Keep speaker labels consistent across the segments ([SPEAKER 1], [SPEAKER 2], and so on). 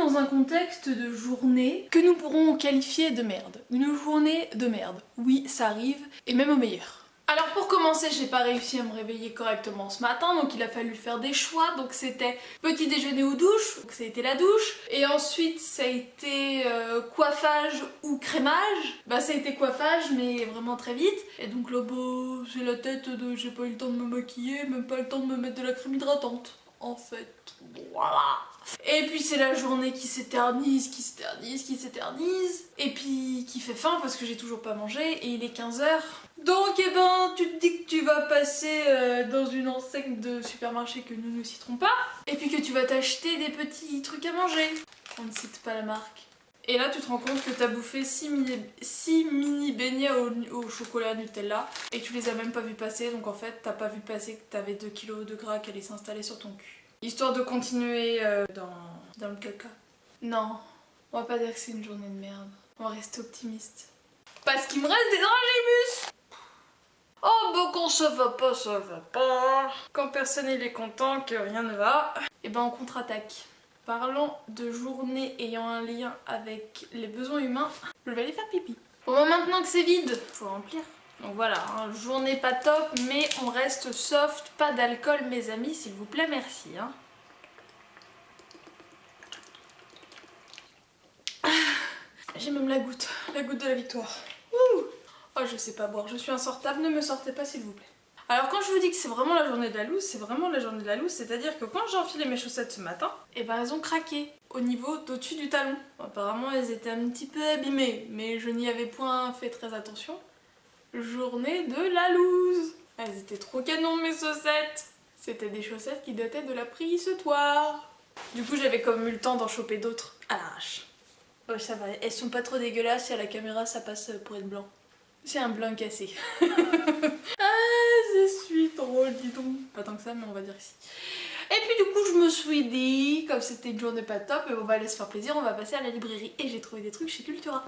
[SPEAKER 1] dans un contexte de journée que nous pourrons qualifier de merde. Une journée de merde. Oui, ça arrive, et même au meilleur. Alors pour commencer, j'ai pas réussi à me réveiller correctement ce matin, donc il a fallu faire des choix. Donc c'était petit déjeuner ou douche, donc ça a été la douche. Et ensuite ça a été coiffage ou crémage. Bah ça a été coiffage, mais vraiment très vite. Et donc là, bah, j'ai la tête de j'ai pas eu le temps de me maquiller, même pas le temps de me mettre de la crème hydratante. En fait, voilà. Et puis c'est la journée qui s'éternise, qui s'éternise, qui s'éternise. Et puis qui fait faim parce que j'ai toujours pas mangé et il est 15 h. Donc eh ben tu te dis que tu vas passer dans une enseigne de supermarché que nous ne citerons pas. Et puis que tu vas t'acheter des petits trucs à manger. On ne cite pas la marque. Et là tu te rends compte que t'as bouffé 6 mini beignets au chocolat Nutella et tu les as même pas vu passer, donc en fait t'as pas vu passer que t'avais 2 kilos de gras qui allaient s'installer sur ton cul. Histoire de continuer dans le caca. Non, on va pas dire que c'est une journée de merde, on va rester optimiste. Parce qu'il me reste des dragibus. Oh bah quand ça va pas, ça va pas. Quand personne il est content, que rien ne va, et ben on contre-attaque. Parlons de journées ayant un lien avec les besoins humains, je vais aller faire pipi. Bon, maintenant que c'est vide, faut remplir. Donc voilà, hein, journée pas top, mais on reste soft, pas d'alcool mes amis, s'il vous plaît, merci. Hein. J'ai même la goutte de la victoire. Ouh. Oh je sais pas boire, je suis insortable, ne me sortez pas s'il vous plaît. Alors quand je vous dis que c'est vraiment la journée de la loose, c'est vraiment la journée de la loose, c'est-à-dire que quand j'ai enfilé mes chaussettes ce matin, et ben elles ont craqué au niveau d'au-dessus du talon. Apparemment elles étaient un petit peu abîmées, mais je n'y avais point fait très attention. Journée de la loose. Elles étaient trop canon mes chaussettes. C'était des chaussettes qui dataient de la préhistoire. Du coup j'avais comme eu le temps d'en choper d'autres à l'arrache. Ouais ça va, elles sont pas trop dégueulasses et à la caméra ça passe pour être blanc. C'est un blanc cassé. Je suis drôle, dis donc. Pas tant que ça, mais on va dire ici. Et puis du coup, je me suis dit, comme c'était une journée pas top, et on va aller se faire plaisir, on va passer à la librairie. Et j'ai trouvé des trucs chez Cultura.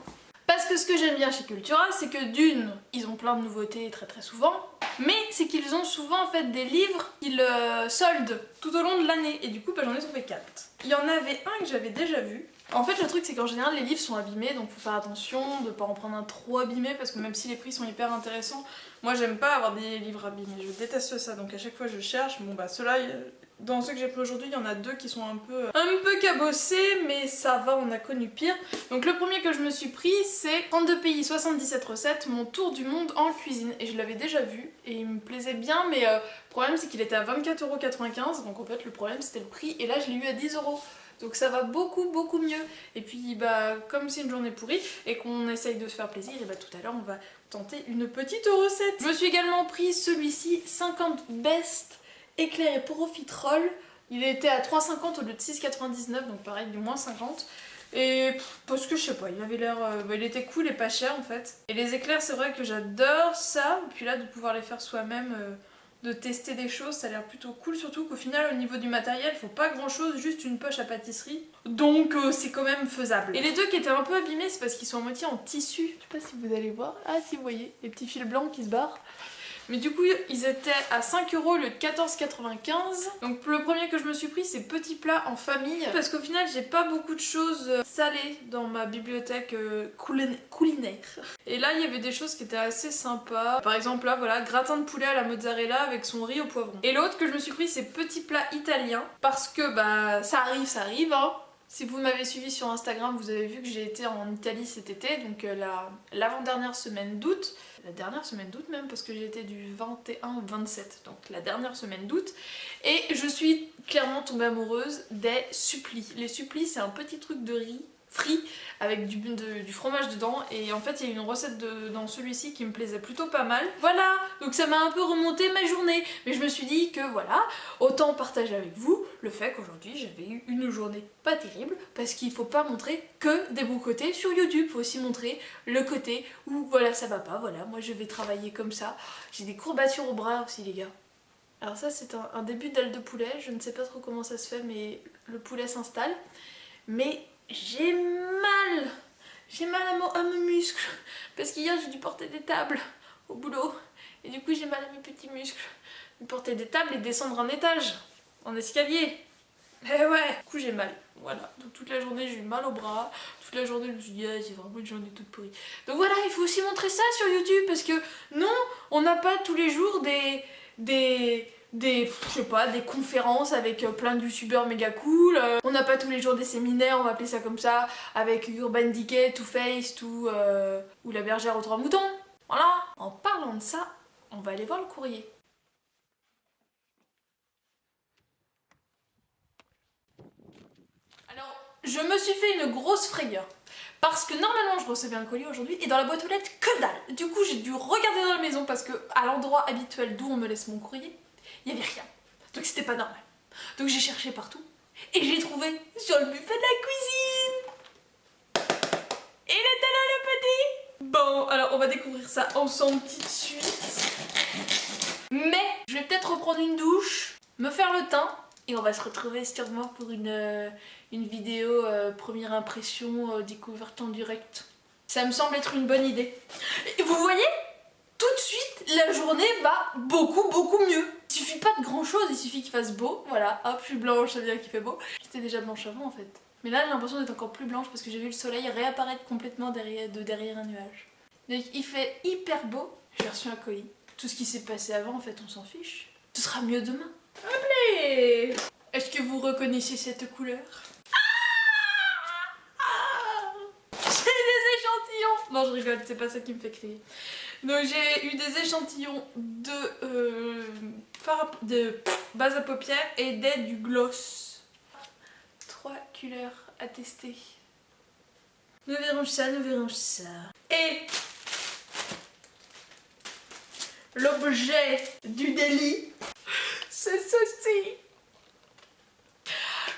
[SPEAKER 1] Parce que ce que j'aime bien chez Cultura, c'est que d'une, ils ont plein de nouveautés très souvent, mais c'est qu'ils ont souvent en fait des livres qu'ils soldent tout au long de l'année. Et du coup, bah, j'en ai trouvé 4. Il y en avait un que j'avais déjà vu. En fait le truc c'est qu'en général les livres sont abîmés, donc faut faire attention de pas en prendre un trop abîmé parce que même si les prix sont hyper intéressants, moi j'aime pas avoir des livres abîmés, je déteste ça, donc à chaque fois je cherche. Bon bah ceux-là, dans ceux que j'ai pris aujourd'hui, il y en a 2 qui sont un peu cabossés, mais ça va, on a connu pire. Donc le premier que je me suis pris c'est 32 pays, 77 recettes, mon tour du monde en cuisine, et je l'avais déjà vu et il me plaisait bien, mais le problème c'est qu'il était à 24,95 €, donc en fait le problème c'était le prix, et là je l'ai eu à 10 €. Donc ça va beaucoup mieux. Et puis bah comme c'est une journée pourrie et qu'on essaye de se faire plaisir, et bah tout à l'heure on va tenter une petite recette. Je me suis également pris celui-ci, 50 best éclairé profiterole. Il était à 3,50 € au lieu de 6,99 €, donc pareil du moins 50. Et parce que je sais pas, il avait l'air, il était cool et pas cher en fait. Et les éclairs c'est vrai que j'adore ça. Et puis là de pouvoir les faire soi-même, de tester des choses, ça a l'air plutôt cool, surtout qu'au final au niveau du matériel faut pas grand chose, juste une poche à pâtisserie, donc c'est quand même faisable. Et les 2 qui étaient un peu abîmés c'est parce qu'ils sont à moitié en tissu, je sais pas si vous allez voir, ah si vous voyez, les petits fils blancs qui se barrent. Mais du coup ils étaient à 5 € au lieu de 14,95 €. Donc le premier que je me suis pris c'est petit plat en famille, parce qu'au final j'ai pas beaucoup de choses salées dans ma bibliothèque culinaire. Et là il y avait des choses qui étaient assez sympas. Par exemple là voilà, gratin de poulet à la mozzarella avec son riz au poivron. Et l'autre que je me suis pris c'est petit plat italien, parce que bah ça arrive hein. Si vous m'avez suivi sur Instagram, vous avez vu que j'ai été en Italie cet été, donc l'avant-dernière semaine d'août, la dernière semaine d'août même, parce que j'ai été du 21 au 27, donc la dernière semaine d'août, et je suis clairement tombée amoureuse des supplis. Les supplis c'est un petit truc de riz frit avec du fromage dedans, et en fait il y a une recette dans celui-ci qui me plaisait plutôt pas mal. Voilà, donc ça m'a un peu remonté ma journée, mais je me suis dit que voilà, autant partager avec vous le fait qu'aujourd'hui j'avais eu une journée pas terrible, parce qu'il faut pas montrer que des bons côtés sur YouTube, faut aussi montrer le côté où voilà ça va pas, voilà moi je vais travailler comme ça, j'ai des courbatures au bras aussi les gars. Alors ça c'est un début d'aile de poulet, je ne sais pas trop comment ça se fait mais le poulet s'installe, mais j'ai mal à mes muscles, parce qu'hier j'ai dû porter des tables au boulot, et du coup j'ai mal à mes petits muscles. Porter des tables et descendre un étage, en escalier. Eh ouais. Du coup j'ai mal, voilà. Donc toute la journée j'ai eu mal au bras, toute la journée je me suis dit ah, c'est vraiment une journée toute pourrie. Donc voilà, il faut aussi montrer ça sur YouTube parce que non, on n'a pas tous les jours je sais pas, des conférences avec plein de youtubeurs méga cool. On n'a pas tous les jours des séminaires, on va appeler ça comme ça, avec Urban Decay, Too Faced ou La Bergère aux 3 moutons. Voilà. En parlant de ça, on va aller voir le courrier. Alors, je me suis fait une grosse frayeur. Parce que normalement je recevais un colis aujourd'hui et dans la boîte aux lettres que dalle. Du coup j'ai dû regarder dans la maison parce que à l'endroit habituel d'où on me laisse mon courrier, il n'y avait rien. Donc c'était pas normal. Donc j'ai cherché partout et j'ai trouvé sur le buffet de la cuisine. Il était là le petit. Bon, alors on va découvrir ça ensemble tout de suite. Mais je vais peut-être reprendre une douche, me faire le teint et on va se retrouver sûrement pour une vidéo première impression découverte en direct. Ça me semble être une bonne idée. Et vous voyez, tout de suite, la journée va beaucoup mieux. Il suffit pas de grand chose, il suffit qu'il fasse beau. Voilà, hop, je suis blanche, ça veut dire qu'il fait beau. J'étais déjà blanche avant en fait. Mais là, j'ai l'impression d'être encore plus blanche parce que j'ai vu le soleil réapparaître complètement derrière un nuage. Donc il fait hyper beau. J'ai reçu un colis. Tout ce qui s'est passé avant, en fait, on s'en fiche. Ce sera mieux demain. Allez! Est-ce que vous reconnaissez cette couleur? J'ai des échantillons! Non, je rigole, c'est pas ça qui me fait crier. Donc j'ai eu des échantillons de base à paupières et du gloss. 3 couleurs à tester. Nous verrons ça, nous verrons ça. Et l'objet du délit, c'est ceci.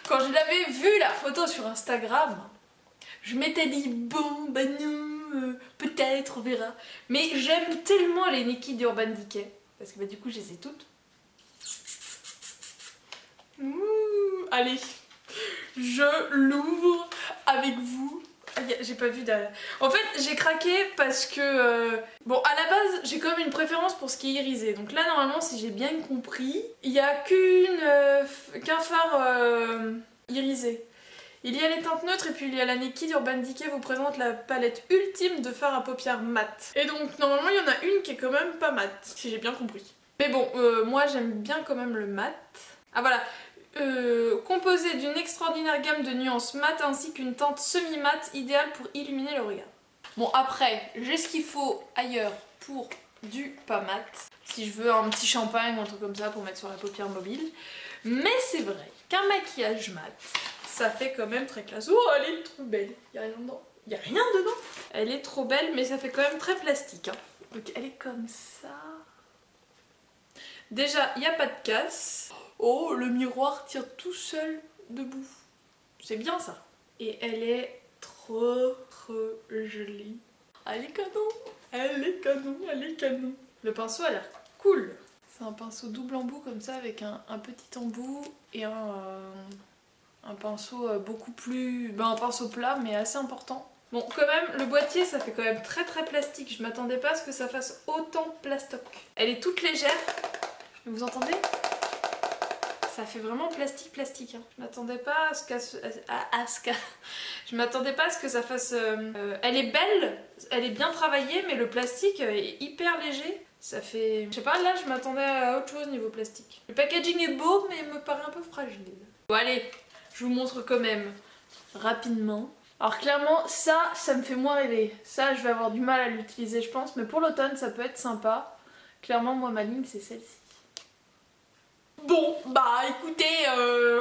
[SPEAKER 1] Quand je l'avais vu la photo sur Instagram, je m'étais dit bon bah non, peut-être on verra. Mais j'aime tellement les Nikki d'Urban Decay parce que bah du coup je les ai toutes. Allez, je l'ouvre avec vous. J'ai pas vu derrière. En fait, j'ai craqué parce que... bon, à la base, j'ai quand même une préférence pour ce qui est irisé. Donc là, normalement, si j'ai bien compris, il n'y a qu'un phare irisé. Il y a les teintes neutres et puis il y a la Nikki d'Urban Decay vous présente la palette ultime de fard à paupières mat. Et donc, normalement, il y en a une qui est quand même pas mat, si j'ai bien compris. Mais bon, moi, j'aime bien quand même le mat. Ah voilà. Composé d'une extraordinaire gamme de nuances mat ainsi qu'une teinte semi-mat idéale pour illuminer le regard. Bon après, j'ai ce qu'il faut ailleurs pour du pas mat, si je veux un petit champagne ou un truc comme ça pour mettre sur la paupière mobile. Mais c'est vrai qu'un maquillage mat, ça fait quand même très classe. Oh, elle est trop belle, il n'y a rien dedans. Il n'y a rien dedans. Elle est trop belle mais ça fait quand même très plastique. Hein. Donc elle est comme ça. Déjà, il n'y a pas de casse. Oh, le miroir tire tout seul debout. C'est bien ça. Et elle est trop jolie. Elle est canon, elle est canon, elle est canon. Le pinceau a l'air cool. C'est un pinceau double embout comme ça avec un petit embout et un pinceau beaucoup plus... Ben, un pinceau plat mais assez important. Bon, quand même, le boîtier, ça fait quand même très plastique. Je m'attendais pas à ce que ça fasse autant plastoc. Elle est toute légère. Vous entendez ? Ça fait vraiment plastique. Hein. Je m'attendais pas à ce Je m'attendais pas à ce que ça fasse... Elle est belle, elle est bien travaillée, mais le plastique est hyper léger. Ça fait... Je sais pas, là je m'attendais à autre chose niveau plastique. Le packaging est beau, mais il me paraît un peu fragile. Bon allez, je vous montre quand même rapidement. Alors clairement, ça me fait moins rêver. Ça, je vais avoir du mal à l'utiliser, je pense. Mais pour l'automne, ça peut être sympa. Clairement, moi, ma ligne, c'est celle-ci. Bon, bah écoutez,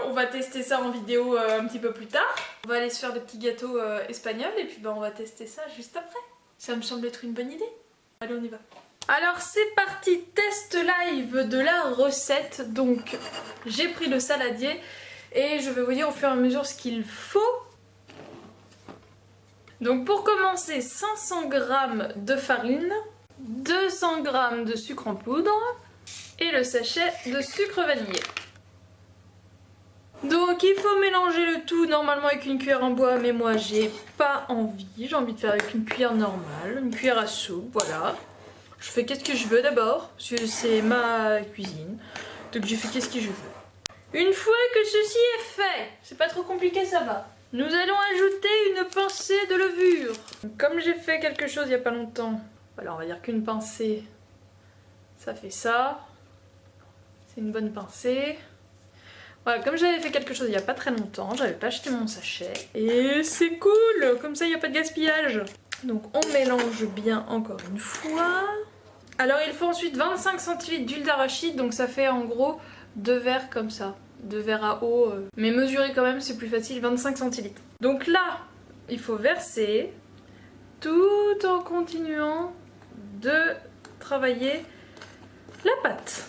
[SPEAKER 1] on va tester ça en vidéo un petit peu plus tard. On va aller se faire des petits gâteaux espagnols et puis bah on va tester ça juste après. Ça me semble être une bonne idée. Allez, on y va. Alors c'est parti, test live de la recette. Donc j'ai pris le saladier et je vais vous dire au fur et à mesure ce qu'il faut. Donc pour commencer, 500 g de farine, 200 g de sucre en poudre, et le sachet de sucre vanillé. Donc il faut mélanger le tout normalement avec une cuillère en bois, mais moi j'ai pas envie, j'ai envie de faire avec une cuillère normale, une cuillère à soupe, voilà. Je fais qu'est-ce que je veux d'abord, parce que c'est ma cuisine, donc je fais qu'est-ce que je veux.
[SPEAKER 2] Une fois que ceci est fait, c'est pas trop compliqué, ça va. Nous allons ajouter une pincée de levure. Comme j'ai fait quelque chose il y a pas longtemps, voilà, on va dire qu'une pincée, ça fait ça. C'est une bonne pincée. Voilà, comme j'avais fait quelque chose il y a pas très longtemps, j'avais pas acheté mon sachet. Et c'est cool, comme ça il n'y a pas de gaspillage. Donc on mélange bien encore une fois. Alors il faut ensuite 25 centilitres d'huile d'arachide, donc ça fait en gros 2 verres comme ça. 2 verres à eau, mais mesurer quand même c'est plus facile, 25 centilitres. Donc là, il faut verser tout en continuant de travailler la pâte.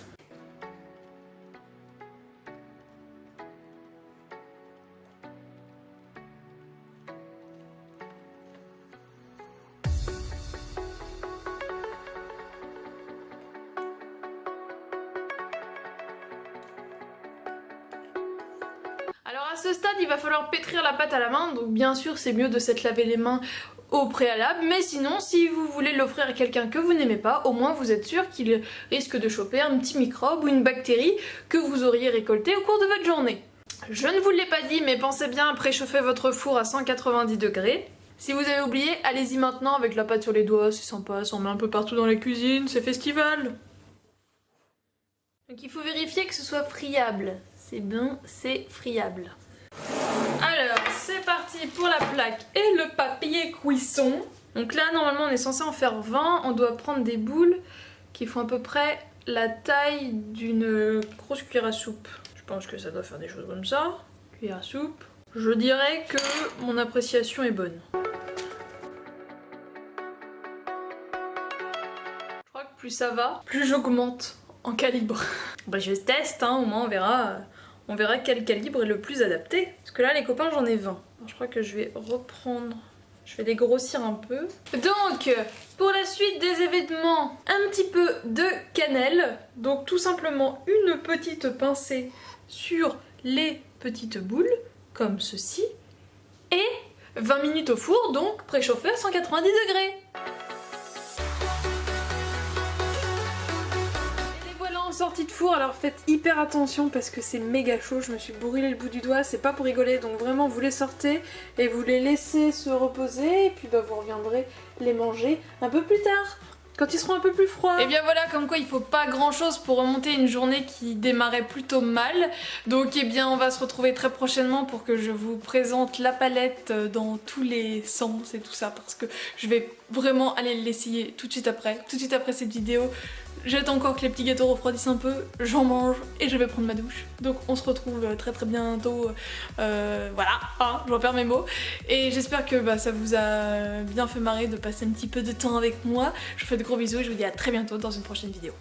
[SPEAKER 2] Alors à ce stade, il va falloir pétrir la pâte à la main, donc bien sûr c'est mieux de s'être lavé les mains au préalable, mais sinon si vous voulez l'offrir à quelqu'un que vous n'aimez pas, au moins vous êtes sûr qu'il risque de choper un petit microbe ou une bactérie que vous auriez récolté au cours de votre journée. Je ne vous l'ai pas dit, mais pensez bien à préchauffer votre four à 190 degrés. Si vous avez oublié, allez-y maintenant avec la pâte sur les doigts, c'est sympa, ça en met un peu partout dans la cuisine, c'est festival. Donc il faut vérifier que ce soit friable. C'est bon, c'est friable. Alors, c'est parti pour la plaque et le papier cuisson. Donc là, normalement, on est censé en faire 20. On doit prendre des boules qui font à peu près la taille d'une grosse cuillère à soupe. Je pense que ça doit faire des choses comme ça. Cuillère à soupe. Je dirais que mon appréciation est bonne. Je crois que plus ça va, plus j'augmente en calibre. Bah je teste, hein, au moins on verra quel calibre est le plus adapté. Parce que là les copains j'en ai 20. Alors, je crois que je vais reprendre, je vais les grossir un peu. Donc pour la suite des événements, un petit peu de cannelle. Donc tout simplement une petite pincée sur les petites boules, comme ceci. Et 20 minutes au four, donc préchauffé à 190 degrés. Sortie de four, alors faites hyper attention parce que c'est méga chaud, je me suis brûlé le bout du doigt, c'est pas pour rigoler, donc vraiment vous les sortez et vous les laissez se reposer et puis bah vous reviendrez les manger un peu plus tard, quand ils seront un peu plus froids. Et bien voilà, comme quoi il faut pas grand chose pour remonter une journée qui démarrait plutôt mal, donc eh bien on va se retrouver très prochainement pour que je vous présente la palette dans tous les sens et tout ça, parce que je vais vraiment aller l'essayer tout de suite après cette vidéo. J'attends encore que les petits gâteaux refroidissent un peu, j'en mange et je vais prendre ma douche. Donc on se retrouve très très bientôt, voilà, hein, je repère mes mots. Et j'espère que bah, ça vous a bien fait marrer de passer un petit peu de temps avec moi. Je vous fais de gros bisous et je vous dis à très bientôt dans une prochaine vidéo.